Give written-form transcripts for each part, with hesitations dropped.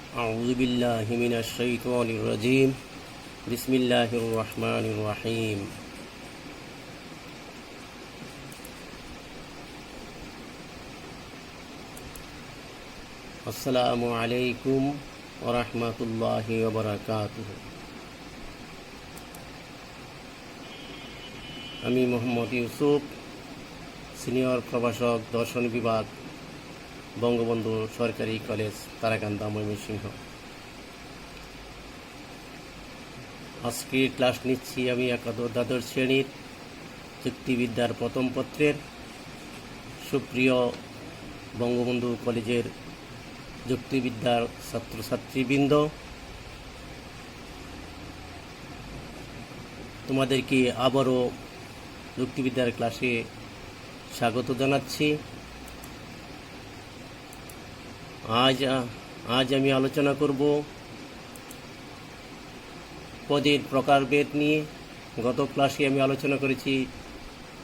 أعوذ بالله من الشيطان الرجيم بسم الله الرحمن الرحيم السلام عليكم ورحمة الله وبركاته আমি মোহাম্মদ ইউসুফ সিনিয়র প্রভাষক দর্শন বিভাগ বঙ্গবন্ধু সরকারি কলেজ তারাকান্দা ময়মনসিংহ। আজকে ক্লাস নিচ্ছি আমি দ্বাদশ শ্রেণীর যুক্তিবিদ্যার প্রথম পত্রের। সুপ্রিয় বঙ্গবন্ধু কলেজের যুক্তিবিদ্যার ছাত্রছাত্রীবৃন্দ, তোমাদেরকে আবারও যুক্তিবিদ্যার ক্লাসে স্বাগত জানাচ্ছি। আজ আমি আলোচনা করব পদের প্রকারভেদ নিয়ে। গত ক্লাসে আমি আলোচনা করেছি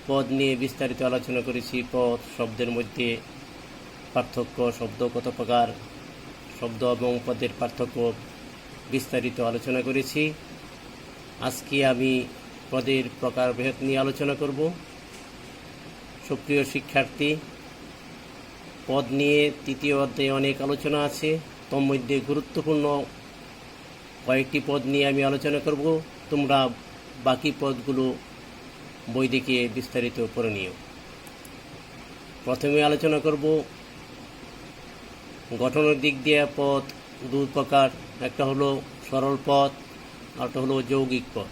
পদ নিয়ে, বিস্তারিত আলোচনা করেছি। পদ শব্দের মধ্যে পার্থক্য, শব্দ কত প্রকার, শব্দ এবং পদের পার্থক্য বিস্তারিত আলোচনা করেছি। আজকে আমি পদের প্রকারভেদ নিয়ে আলোচনা করব। সুপ্রিয় শিক্ষার্থী, পদ নিয়ে তৃতীয় অধ্যায়ে অনেক আলোচনা আছে। তোর মধ্যে গুরুত্বপূর্ণ কয়েকটি পদ নিয়ে আমি আলোচনা করব। তোমরা বাকি পদগুলো বই দেখে বিস্তারিত পড়ে নিও। প্রথমে আলোচনা করব গঠনের দিক দিয়ে পদ দুই প্রকার, একটা হলো সরল পদ, আরটা হলো যৌগিক পদ।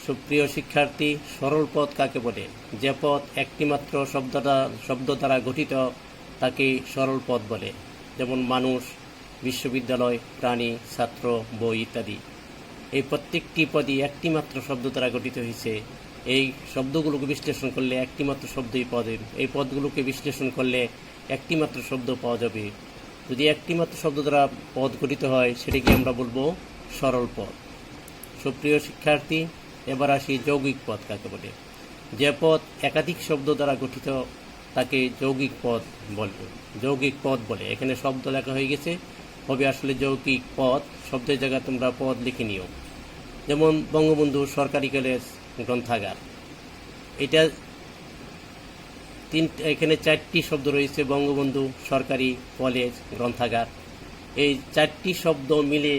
সুপ্রিয় শিক্ষার্থী, সরল পদ কাকে বলে? যে পদ একটি মাত্র শব্দ দ্বারা গঠিত তাকে সরল পদ বলে। যেমন মানুষ, বিশ্ববিদ্যালয়, প্রাণী, ছাত্র, বই ইত্যাদি। এই প্রত্যেকটি পদই একটি মাত্র শব্দ দ্বারা গঠিত হয়েছে। এই শব্দগুলোকে বিশ্লেষণ করলে একটি মাত্র শব্দই পদের। এই পদগুলোকে বিশ্লেষণ করলে একটি মাত্র শব্দ পাওয়া যাবে। যদি একটি মাত্র শব্দ দ্বারা পদ গঠিত হয় সেটাকে আমরা বলবো সরল পদ। সুপ্রিয় শিক্ষার্থী, এবার আসি যৌগিক পদ কাকে বলে। যে পদ একাধিক শব্দ দ্বারা গঠিত তাকে যৌগিক পদ বলে। এখানে শব্দ লেখা হয়ে গেছে, হবে আসলে যৌগিক পদ। শব্দের জায়গায় তোমরা পদ লিখে নিও। যেমন বঙ্গবন্ধু সরকারি কলেজ গ্রন্থাগার, এটা এখানে চারটি শব্দ রয়েছে। বঙ্গবন্ধু সরকারি কলেজ গ্রন্থাগার, এই চারটি শব্দ মিলে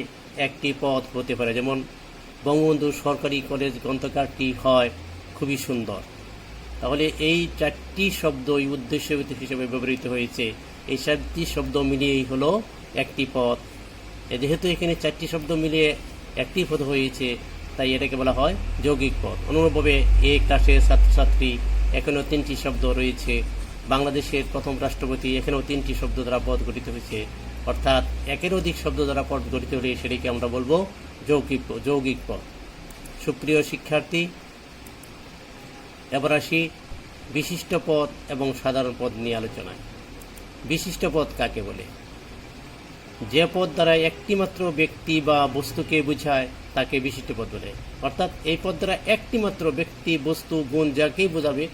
একটি পদ হতে পারে। যেমন বঙ্গবন্ধু সরকারি কলেজ গ্রন্থাগারটি হয় খুবই সুন্দর। তাহলে এই চারটি শব্দই উদ্দেশ্য হিসেবে ব্যবহৃত হয়েছে। এই চারটি শব্দ মিলিয়েই হলো একটি পদ। যেহেতু এখানে চারটি শব্দ মিলিয়ে একটি পদ হয়েছে, তাই এটাকে বলা হয় যৌগিক পদ। অনুরূপভাবে এই ক্লাসের ছাত্রছাত্রী, এখানেও তিনটি শব্দ রয়েছে। বাংলাদেশের প্রথম রাষ্ট্রপতি, এখানেও তিনটি শব্দ দ্বারা পদ গঠিত হয়েছে। অর্থাৎ একের অধিক শব্দ দ্বারা পদ গঠিত হলে সেটিকে আমরা বলবো যৌগিক পদ। সুপ্রিয় শিক্ষার্থী, এবার আসি বিশিষ্ট পদ এবং সাধারণ পদ নিয়ে আলোচনায়। বিশিষ্ট পদ কাকে বলে? যে পদ দ্বারা একটি মাত্র ব্যক্তি বা বস্তুকে বোঝায় তাকে বিশিষ্ট পদ বলে। অর্থাৎ এই পদ দ্বারা একটি মাত্র ব্যক্তি, বস্তু, গুণ যাকেই বোঝাবে,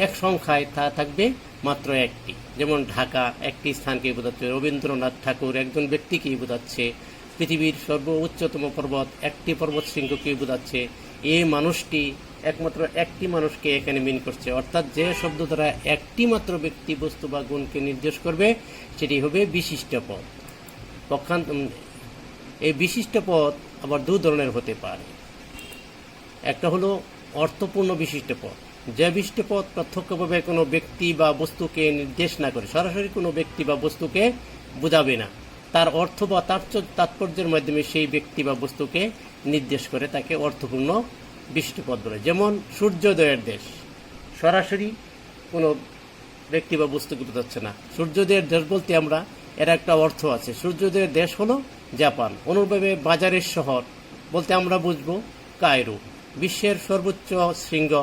এক সংখ্যায় তা থাকবে মাত্র একটি। যেমন ঢাকা একটি স্থানকে বোঝাচ্ছে, রবীন্দ্রনাথ ঠাকুর একজন ব্যক্তিকেই বোঝাচ্ছে, পৃথিবীর সর্বোচ্চতম পর্বত একটি পর্বত শৃঙ্গকে বোঝাচ্ছে, এই মানুষটি একমাত্র একটি মানুষকে এখানে মিন করছে। অর্থাৎ যে শব্দ দ্বারা একটি মাত্র ব্যক্তি, বস্তু বা গুণকে নির্দেশ করবে সেটি হবে বিশিষ্ট পদ। এই বিশিষ্ট পদ আবার দু ধরনের হতে পারে। একটা হলো অর্থপূর্ণ বিশিষ্ট পদ। যে বিশিষ্ট পদ প্রত্যক্ষভাবে কোনো ব্যক্তি বা বস্তুকে নির্দেশ না করে, সরাসরি কোনো ব্যক্তি বা বস্তুকে বোঝাবে না, তার অর্থ বা তাৎপর্যের মাধ্যমে সেই ব্যক্তি বা বস্তুকে নির্দেশ করে, তাকে অর্থপূর্ণ বিশিষ্ট পদ বলে। যেমন সূর্যোদয়ের দেশ, সরাসরি কোনো ব্যক্তি বা বস্তুকে বোঝাচ্ছে না। সূর্যোদয়ের দেশ বলতে আমরা এর একটা অর্থ আছে। সূর্যোদয়ের দেশ হলো জাপান। অনুরূপভাবে বাজারের শহর বলতে আমরা বুঝবো কায়রো। বিশ্বের সর্বোচ্চ শৃঙ্গ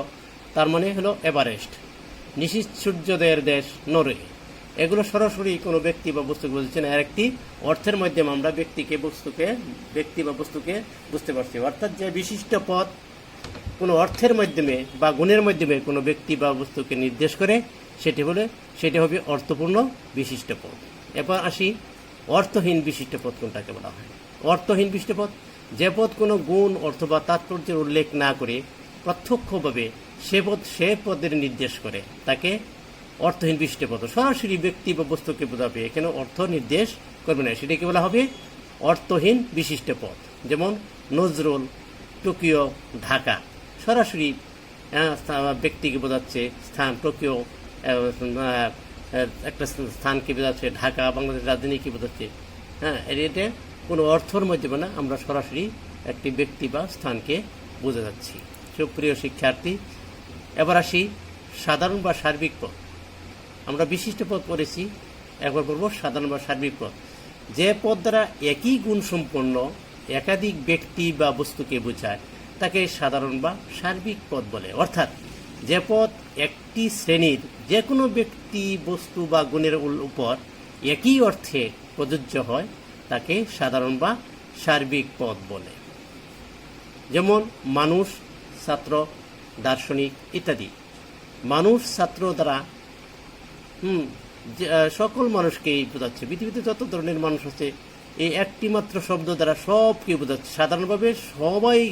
তার মানে হলো এভারেস্ট। নিশীথ সূর্যোদয়ের দেশ নরওয়ে। এগুলো সরাসরি কোনো ব্যক্তি বা বস্তুকে বোঝাচ্ছে না, এর একটি অর্থের মাধ্যমে আমরা ব্যক্তি বা বস্তুকে বুঝতে পারছি। অর্থাৎ যে বিশিষ্ট পদ কোনো অর্থের মাধ্যমে বা গুণের মাধ্যমে কোনো ব্যক্তি বা বস্তুকে নির্দেশ করে সেটি হবে অর্থপূর্ণ বিশিষ্ট পদ। এরপর আসি অর্থহীন বিশিষ্ট পদ কোনটাকে বলা হয়? অর্থহীন বিশিষ্ট পদ যে পদ কোনো গুণ অথবা তাৎপর্যের উল্লেখ না করে প্রত্যক্ষভাবে সে পদের নির্দেশ করে তাকে অর্থহীন বিশিষ্ট পদ। সরাসরি ব্যক্তি বা বস্তুকে বোঝাবে, এখানে অর্থ নির্দেশ করবে না, সেটাকে বলা হবে অর্থহীন বিশিষ্ট পদ। যেমন নজরুল, টোকিও, ঢাকা সরাসরি ব্যক্তিকে বোঝাচ্ছে, স্থান টোকিও একটা স্থানকে বোঝাচ্ছে, ঢাকা বাংলাদেশ রাজধানীকে বোঝাচ্ছে। এটা কোনো অর্থর মধ্যে না, আমরা সরাসরি একটি ব্যক্তি বা স্থানকে বোঝা যাচ্ছি। সুপ্রিয় শিক্ষার্থী, এবার আসি সাধারণ বা সার্বিক পদ। আমরা বিশিষ্ট পদ পড়েছি, একবার বলবো সাধারণ বা সার্বিক পদ। যে পদ দ্বারা একই গুণ সম্পন্ন একাধিক ব্যক্তি বা বস্তুকে বোঝায় তাকে সাধারণ বা সার্বিক পদ বলে। অর্থাৎ যে পদ একটি শ্রেণীর যে কোনো ব্যক্তি, বস্তু বা গুণের উপর একই অর্থে প্রযোজ্য হয় তাকে সাধারণ বা সার্বিক পদ বলে। যেমন মানুষ, ছাত্র, দার্শনিক ইত্যাদি। মানুষ, ছাত্র দ্বারা সকল মানুষকেই বোঝাচ্ছে। পৃথিবীতে যত ধরনের মানুষ আছে এই একটি মাত্র শব্দ দ্বারা সবকে বোঝাচ্ছে, সাধারণভাবে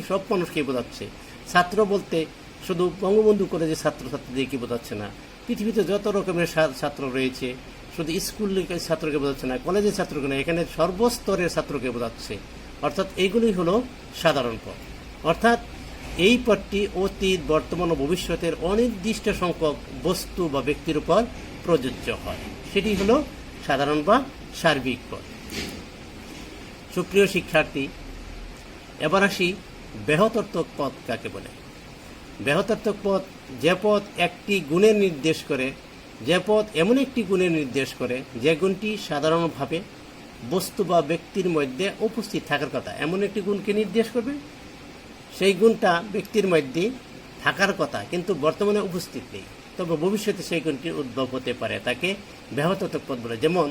সব মানুষকেই বোঝাচ্ছে। ছাত্র বলতে শুধু বঙ্গবন্ধু কলেজে ছাত্রছাত্রীদেরকে বোঝাচ্ছে না, পৃথিবীতে যত রকমের ছাত্র রয়েছে শুধু স্কুলের ছাত্রকে বোঝাচ্ছে না, কলেজের ছাত্রকে না, এখানে সর্বস্তরের ছাত্রকে বোঝাচ্ছে। অর্থাৎ এইগুলি হলো সাধারণ পদ। অর্থাৎ এই পদটি অতীত, বর্তমান ও ভবিষ্যতের অনির্দিষ্ট সংখ্যক বস্তু বা ব্যক্তির উপর প্রযোজ্য হয়, সেটি হলো সাধারণ বা সার্বিক পদ। সুপ্রিয় শিক্ষার্থী, এবার আসি বৃহদার্থক পদ কাকে বলে। বৃহদার্থক পদ যে পদ একটি গুণের নির্দেশ করে, যে পদ এমন একটি গুণের নির্দেশ করে যে গুণটি সাধারণভাবে বস্তু বা ব্যক্তির মধ্যে উপস্থিত থাকার কথা। এমন একটি গুণকে নির্দেশ করবে, সেই গুণটা ব্যক্তির মধ্যে থাকার কথা কিন্তু বর্তমানে উপস্থিত নেই, তবে ভবিষ্যতে সেই গুণটির উদ্ভব হতে পারে, তাকে বৃহদার্থক পদ বলে। যেমন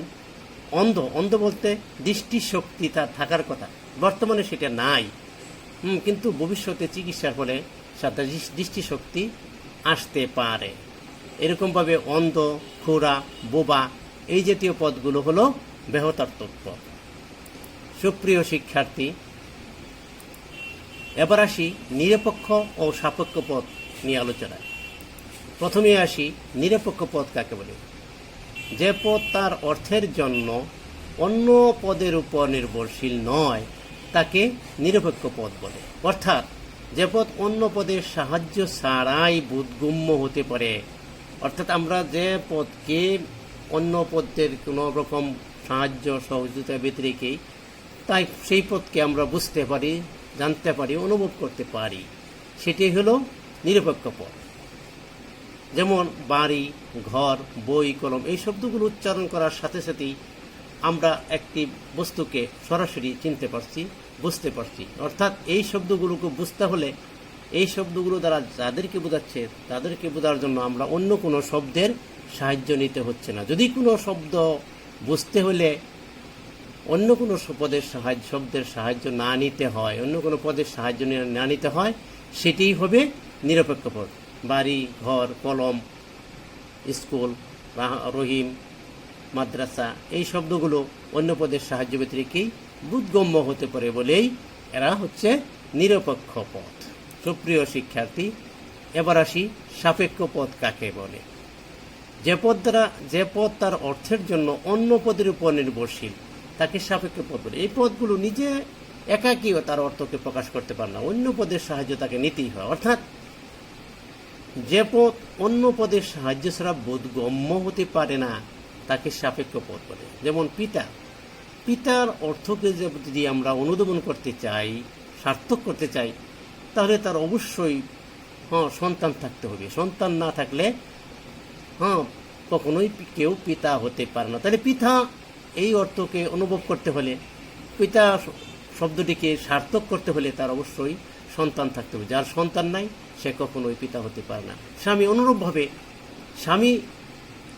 অন্ধ বলতে দৃষ্টিশক্তি তার থাকার কথা, বর্তমানে সেটা নাই, কিন্তু ভবিষ্যতে চিকিৎসার ফলে তার দৃষ্টিশক্তি আসতে পারে। এরকমভাবে অন্ধ, খোঁড়া, বোবা এই জাতীয় পদগুলো হলো বৃহদার্থক পদ। সুপ্রিয় শিক্ষার্থী, এবার আসি নিরপেক্ষ ও সাপেক্ষ পদ নিয়ে আলোচনায়। প্রথমে আসি নিরপেক্ষ পদ কাকে বলে। যে পদ তার অর্থের জন্য অন্য পদের উপর নির্ভরশীল নয় তাকে নিরপেক্ষ পদ বলে। অর্থাৎ যে পদ অন্য পদের সাহায্য ছাড়াই বোধগম্য হতে পারে, অর্থাৎ আমরা যে পদকে অন্য পদের কোনো রকম সাহায্য সহযোগিতা ব্যতিরেকেই তাই সেই পদকে আমরা বুঝতে পারি, জানতে পারি, অনুভব করতে পারি, সেটি হলো নিরপেক্ষ পদ। যেমন বাড়ি, ঘর, বই, কলম এই শব্দগুলো উচ্চারণ করার সাথে সাথেই আমরা একটি বস্তুকে সরাসরি চিনতে পারছি, বুঝতে পারছি। অর্থাৎ এই শব্দগুলোকে বুঝতে হলে এই শব্দগুলো দ্বারা যাদেরকে বোঝাচ্ছে তাদেরকে বোঝার জন্য আমরা অন্য কোনো শব্দের সাহায্য নিতে হচ্ছে না। যদি কোনো শব্দ বুঝতে হলে অন্য কোনো শব্দের সাহায্য না নিতে হয়, অন্য কোনো পদের সাহায্য না নিতে হয়, সেটিই হবে নিরপেক্ষ পদ। বাড়ি, ঘর, কলম, স্কুল, রহিম, মাদ্রাসা এই শব্দগুলো অন্য পদের সাহায্য ব্যতিরেকেই বোধগম্য হতে পারে বলেই এরা হচ্ছে নিরপেক্ষ পদ। সুপ্রিয় শিক্ষার্থী, এবার আসি সাপেক্ষ পদ কাকে বলে। যে পদ তার অর্থের জন্য অন্য পদের উপর নির্ভরশীল তাকে সাপেক্ষ পদ বলে। এই পদগুলো নিজে একাকীও তার অর্থকে প্রকাশ করতে পারে না, অন্য পদের সাহায্য তাকে নিতেই হয়। অর্থাৎ যে পদ অন্য পদের সাহায্য ছাড়া বোধগম্য হতে পারে না তাকে সাপেক্ষ পদ বলে। যেমন পিতার অর্থকে যদি আমরা অনুধাবন করতে চাই, সার্থক করতে চাই, তাহলে তার অবশ্যই সন্তান থাকতে হবে। সন্তান না থাকলে কখনোই কেউ পিতা হতে পারে না। তাহলে পিতা এই অর্থকে অনুভব করতে হলে, পিতা শব্দটিকে সার্থক করতে হলে তার অবশ্যই সন্তান থাকতে হবে। যার সন্তান নাই সে কখনোই পিতা হতে পারে না। স্বামী অনুরূপভাবে স্বামী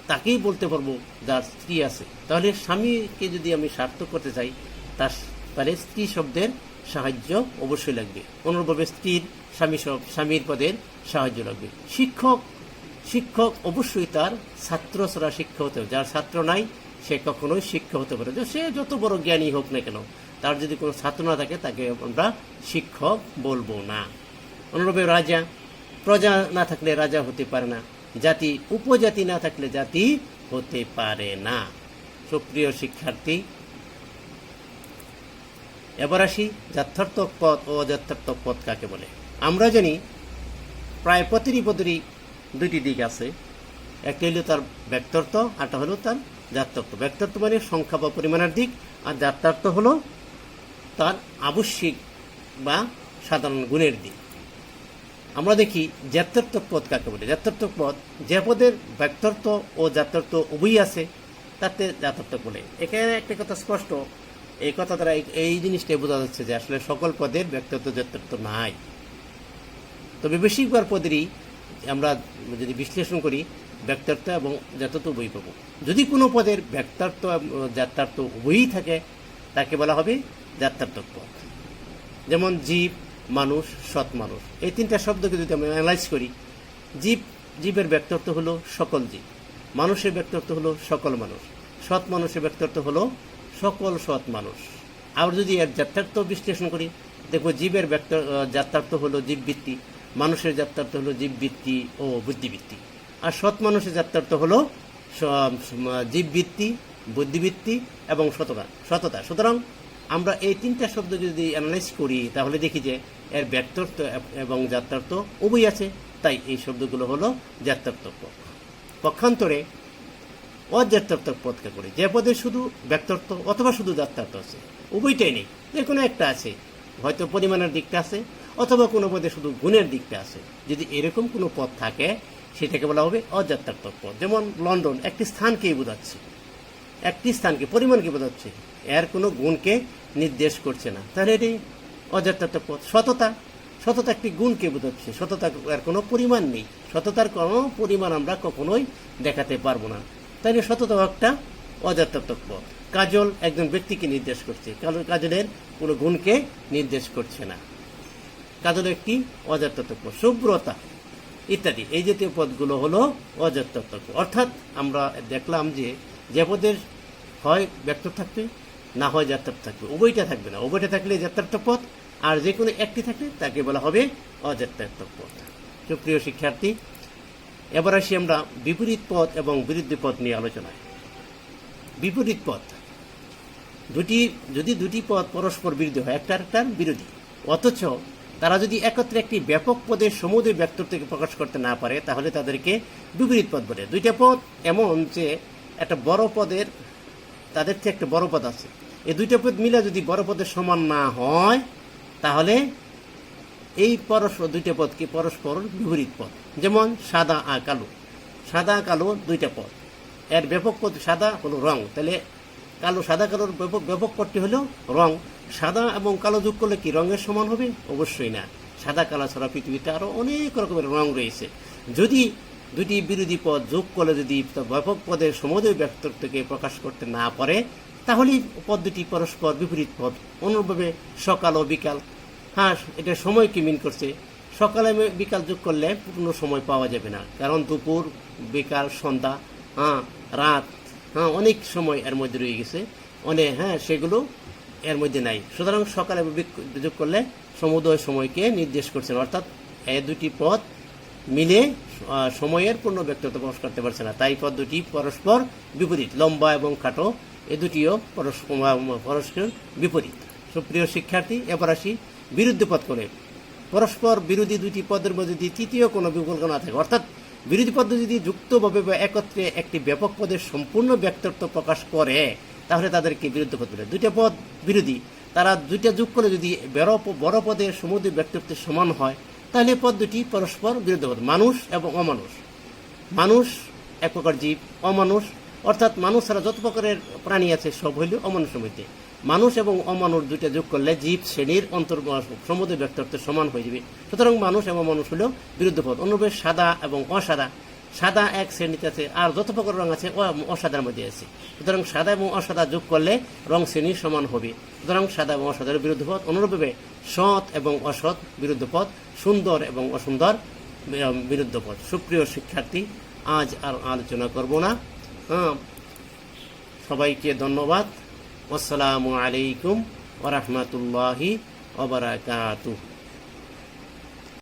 তাকেই বলতে পারবো যার স্ত্রী আছে। তাহলে স্বামীকে যদি আমি সার্থক করতে চাই তাহলে স্ত্রী শব্দের সাহায্য অবশ্যই লাগবে। অনুরূপভাবে স্বামীর পদের সাহায্য লাগবে। শিক্ষক অবশ্যই তার ছাত্র ছাড়া শিক্ষা হতে হবে। যার ছাত্র নাই সে কখনোই শিক্ষক হতে পারে, যে সে যত বড় জ্ঞানী হোক না কেন, তার যদি কোনো ছাত্র না থাকে তাকে আমরা শিক্ষক বলবো না। অনুরূপে রাজা, প্রজা না থাকলে রাজা হতে পারে না, জাতি উপজাতি না থাকলে জাতি হতে পারে না। সুপ্রিয় শিক্ষার্থী, এবার আসি যথার্থক পদ ও অযথার্থক পদ কাকে বলে। আমরা জানি প্রায় প্রতিটি পদেরই দুইটি দিক আছে, একটা হলো তার ব্যক্তার্থ, আরটা হলো তার যাত্রার্থ। ব্যক্তার্থ মানে সংখ্যা বা পরিমাণের দিক, আর যাত্রার্থ হলো তার আবশ্যিক বা সাধারণ গুণের দিক। আমরা দেখি যাত্রার্থক পদ কাকে বলে। যাত্রার্থক পদ যে পদের ব্যক্তার্থ ও যাত্রার্থ উভয়ই আছে তাতে যাত্রার্থক বলে। এখানে একটা কথা স্পষ্ট, এই কথা দ্বারা এই জিনিসটাই বোঝা যাচ্ছে যে আসলে সকল পদের ব্যক্তার্থ যাত্রার্থ নাই, তবে বেশিরভাগ পদেরই আমরা যদি বিশ্লেষণ করি ব্যক্তার্থ এবং যাত্রার্থ উভয়ই পাবো। যদি কোনো পদের ব্যক্তার্থ যাত্রার্থ উভয়ই থাকে তাকে বলা হবে যাত্রার্থক পদ। যেমন জীব, মানুষ, সৎ মানুষ, এই তিনটা শব্দকে যদি আমরা অ্যানালাইজ করি, জীবের ব্যক্তার্থ হলো সকল জীব, মানুষের ব্যক্তার্থ হলো সকল মানুষ, সৎ মানুষের ব্যক্তার্থ হলো সকল সৎ মানুষ। আর যদি এর যাত্রার্থ বিশ্লেষণ করি, দেখবো জীবের যাত্রার্থ হলো জীববৃত্তি, মানুষের যাত্রার্থ হলো জীববৃত্তি ও বুদ্ধিবৃত্তি, আর সৎ মানুষের যাত্রার্থ হলো জীববৃত্তি, বুদ্ধিবৃত্তি এবং সততা। সুতরাং আমরা এই তিনটা শব্দ যদি অ্যানালাইজ করি তাহলে দেখি যে এর ব্যক্তার্থ এবং যাত্রার্থ উভয় আছে, তাই এই শব্দগুলো হলো যাত্রার্থক পদ। পক্ষান্তরে অযাত্রার্থক পদকে করি, যে পদে শুধু ব্যক্তার্থ অথবা শুধু যাত্রার্থ আছে, উভয়টাই নেই, যে কোনো একটা আছে, হয়তো পরিমাণের দিকটা আছে অথবা কোনো পদে শুধু গুণের দিকটা আছে। যদি এরকম কোনো পদ থাকে সেটাকে বলা হবে অযাত্রার্থক পদ। যেমন লন্ডন একটি স্থানকেই বোঝাচ্ছে, একটি স্থানকে, পরিমাণকে বোঝাচ্ছে, এর কোনো গুণকে নির্দেশ করছে না, তাহলে এটি অযাত্রার্থক পদ। সততা একটি গুণকে বোঝাচ্ছে, সততা এর কোনো পরিমাণ নেই, সততার কোনো পরিমাণ আমরা কখনোই দেখাতে পারবো না, তাহলে সততাও একটা অযাত্রার্থক পদ। কাজল একজন ব্যক্তিকে নির্দেশ করছে, কাজলের কোনো গুণকে নির্দেশ করছে না, কাজল একটি অযাত্রার্থক পদ। শুভ্রতা ইত্যাদি এই জাতীয় পদগুলো হলো অযাত্রার্থক পদ। অর্থাৎ আমরা দেখলাম যে পদের হয় ব্যক্তার্থ থাকবে, না হয় যাত্রার্থ থাকবে, উভয়টা থাকবে না। উভয়টা থাকলে যাত্রার্থক পদ, আর যে কোনো একটি থাকলে তাকে বলা হবে অযাত্রার্থক পদ। সুপ্রিয় শিক্ষার্থী, এবার আসি আমরা বিপরীত পদ এবং বিরুদ্ধ পদ নিয়ে আলোচনায়। বিপরীত পদ যদি দুটি পদ পরস্পর বিরোধী হয়, একটার বিরোধী, অথচ তারা যদি একত্রে একটি ব্যাপক পদের সমুদয় ব্যক্তিত্বকে প্রকাশ করতে না পারে তাহলে তাদেরকে বিপরীত পদ বলে। দুইটা পদ এমন যে একটা বড় পদের, তাদের থেকে একটা বড় পদ আছে, এই দুইটা পদ মিলে যদি বড় পদের সমান না হয় তাহলে এই দুইটা পদকে পরস্পর বিপরীত পদ। যেমন সাদা আর কালো দুইটা পদ, এর ব্যাপক পদ সাদা হলো রং, তাহলে সাদা কালোর ব্যাপক পদটি হলো রং। সাদা এবং কালো যোগ করলে কি রঙের সমান হবে? অবশ্যই না। সাদা কালো ছাড়া পৃথিবীতে আরো অনেক রকমের রং রয়েছে। যদি দুটি বিরোধী পদ যোগ করলে যদি ব্যাপক পদের সমুদয় ব্যক্তিত্বকে প্রকাশ করতে না পারে তাহলে পদ দুটি পরস্পর বিপরীত পদ। অনুরূপভাবে সকাল ও বিকাল, হ্যাঁ এটা সময়কে মিন করছে। সকালে বিকাল যোগ করলে পূর্ণ সময় পাওয়া যাবে না, কারণ দুপুর, বিকাল, সন্ধ্যা, রাত, অনেক সময় এর মধ্যে রয়ে গেছে, সেগুলো এর মধ্যে নাই। সুতরাং সকালে যোগ করলে সমুদয় সময়কে নির্দেশ করছেন, অর্থাৎ এই দুটি পদ মিলে সময়ের পূর্ণ ব্যক্তিত্ব প্রকাশ করতে পারছে না, তাই পদ দুটি পরস্পর বিপরীত। লম্বা এবং খাটো এ দুটিও পরস্পর বিপরীত। সুপ্রিয় শিক্ষার্থী, এবার আসি বিরুদ্ধ পদ করে। পরস্পর বিরোধী দুটি পদের মধ্যে যদি তৃতীয় কোনো বিকল্প না থাকে, অর্থাৎ বিরোধী পদ যদি যুক্তভাবে বা একত্রে একটি ব্যাপক পদের সম্পূর্ণ ব্যক্তিত্ব প্রকাশ করে তাহলে তাদেরকে বিরুদ্ধ পদ বলে। দুইটা পদ বিরোধী, তারা দুইটা যোগ করে যদি বড় পদের সমুদয় ব্যক্তিত্বের সমান হয় তাহলে পদ দুটি পরস্পর বিরুদ্ধ পদ। মানুষ এবং অমানুষ। মানুষ এক প্রকার জীব, অমানুষ অর্থাৎ মানুষ ছাড়া যত প্রকারের প্রাণী আছে সব হইল অমানুষের মধ্যে। মানুষ এবং অমানুষ দুইটা যোগ করলে জীব শ্রেণীর সমুদয় ব্যক্তিত্বের সমান হয়ে যাবে। সুতরাং মানুষ এবং মানুষ হল বিরুদ্ধ পদ। অনুরূপে সাদা এবং অসাদা। সাদা এক শ্রেণীতে আছে, আর যত প্রকার রং আছে অসাদার মধ্যে আছে। সুতরাং সাদা এবং অসাদা যোগ করলে রং শ্রেণীর সমান হবে। সুতরাং সাদা এবং অসাদার বিরুদ্ধ পদ। অনুরূপে সৎ এবং অসৎ বিরুদ্ধ পদ। সুন্দর এবং অসুন্দর বিরুদ্ধ পদ। সুপ্রিয় শিক্ষার্থী, আজ আর আলোচনা করব না। সবাইকে ধন্যবাদ। আসসালামু আলাইকুম ওয়া রাহমাতুল্লাহি ওয়া বারাকাতুহু।